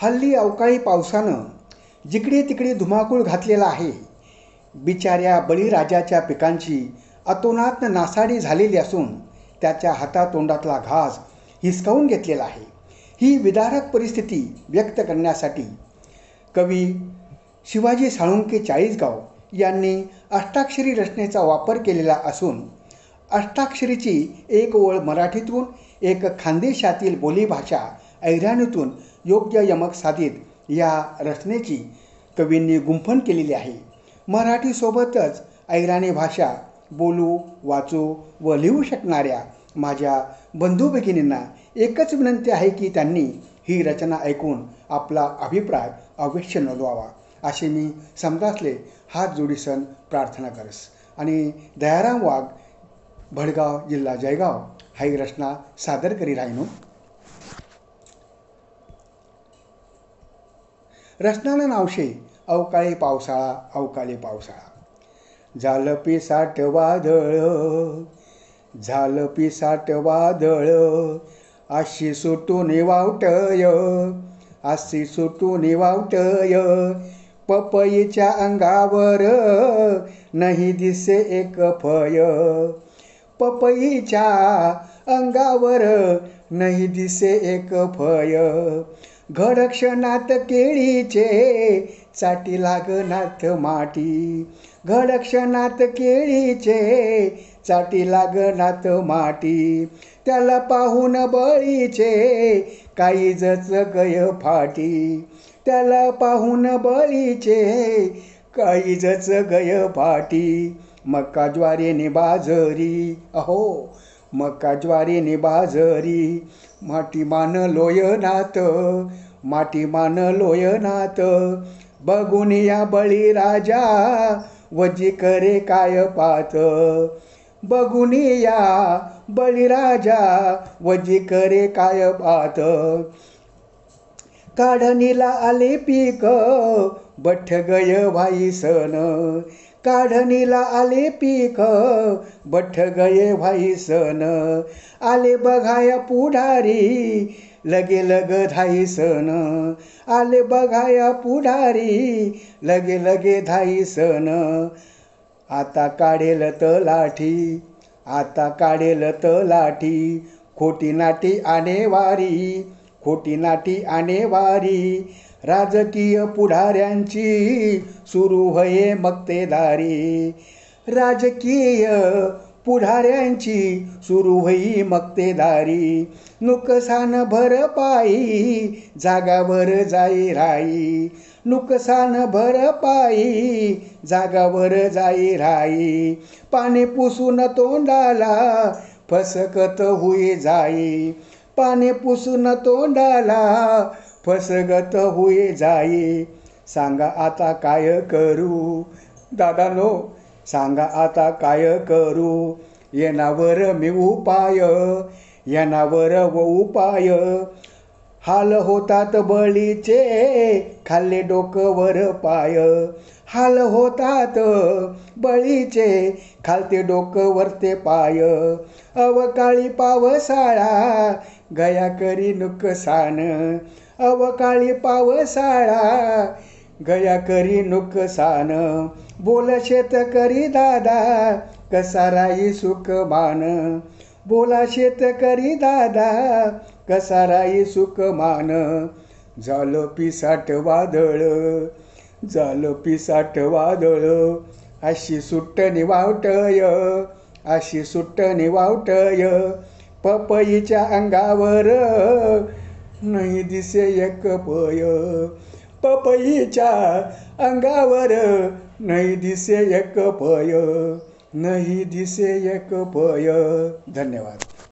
हल्ली अवकाळी पावसानं जिकडे तिकडे धुमाकूळ घातलेला आहे. बिचाऱ्या बळीराजाच्या पिकांची अतोनात नासाडी झालेली असून त्याच्या हातातोंडातला घास हिसकावून घेतलेला आहे. ही विदारक परिस्थिती व्यक्त करण्यासाठी कवी शिवाजी साळुंके चाळीसगाव यांनी अष्टाक्षरी रचनेचा वापर केलेला असून अष्टाक्षरीची एक ओळ मराठीतून, एक खानदेशातील बोलीभाषा ऐराणीतून योग्य यमक साधित या रचनेची कवींनी गुंफण केलेली आहे. मराठीसोबतच ऐराणी भाषा बोलू, वाचू व लिहू शकणाऱ्या माझ्या बंधू भगिनींना एकच विनंती आहे की त्यांनी ही रचना ऐकून आपला अभिप्राय अवश्य नोंदवावा, असे मी समजासले हात जोडीसन प्रार्थना करस. आणि दयाराम वाघ, भडगाव, जिल्हा जळगाव, हा ही रचना सादर करी राहिनो. रचनानं नाव शे अवकाळी पावसाळा. अवकाळी पावसाळा. झालं पिसाट वादळ, झालं पिसाट वादळ, अशी सुटून वावटय, अशी सुटून वावटय, पपईच्या अंगावर नाही दिसे एक फय, पपईच्या अंगावर नाही दिसे एक फय, घडक्षणात केळीचे चाटी लागनात माटी, घडक्षणात केळीचे चाटी लागनात माटी, त्याला पाहून बळीचे काळीजच गय फाटी, त्याला पाहून बळीचे काळीजच गय फाटी, मका ज्वारीने बाजरी, अहो मका ज्वारीने बाजरी, माटी मान लोयनात, माटी मान लोयनात, बघून या बळीराजा वजी करे काय पात, बघून या बळीराजा वजी करे काय पात, काढणीला आले पीक बठ गय भाई सन, काढणीला आले पीक बठ गये भाई सन, आले बघाया पुढारी लगे लग धाई सन, आले बघाया पुढारी लगे लगे धाई सन, आता काढेल तलाठी, आता काढेल तलाठी, खोटी नाटी आणेवारी, खोटी नाटी आणेवारी, राजकीय पुढाऱ्यांची सुरू होये मक्तेदारी, राजकीय पुढाऱ्यांची सुरू होई मक्तेदारी, नुकसान भरपाई जागावर जाई राई, नुकसान भरपाई जागावर जाई राई, पाणी पुसून तोंडाला फसकत हुई जाई, पाणी पुसून तोंडाला फसगत हुई जाई, सांगा आता काय करू दादानो, सांगा आता काय करू, येणावर मी उपाय, येणावर व उपाय, हाल होतात बळीचे खाल्ले डोकवर पाय, हाल होतात बळीचे खालते डोकवर ते पाय, अवकाळी पावसाळा गया करी नुकसान, अवकाळी पावसाळा गया करी नुकसान, बोल शेतकरी दादा कसा राही सुखमान, बोला शेतकरी दादा कसा राही सुखमान, झालं पिसाट वादळ, झालं पिसाट वादळ, अशी सुट्टणी वावटय, अशी सुट्टणी वावटय, पपईच्या अंगावर नाही दिसे एक पय, पपईच्या अंगावर नाही दिसे एक पय, नाही दिसे एक पय. धन्यवाद.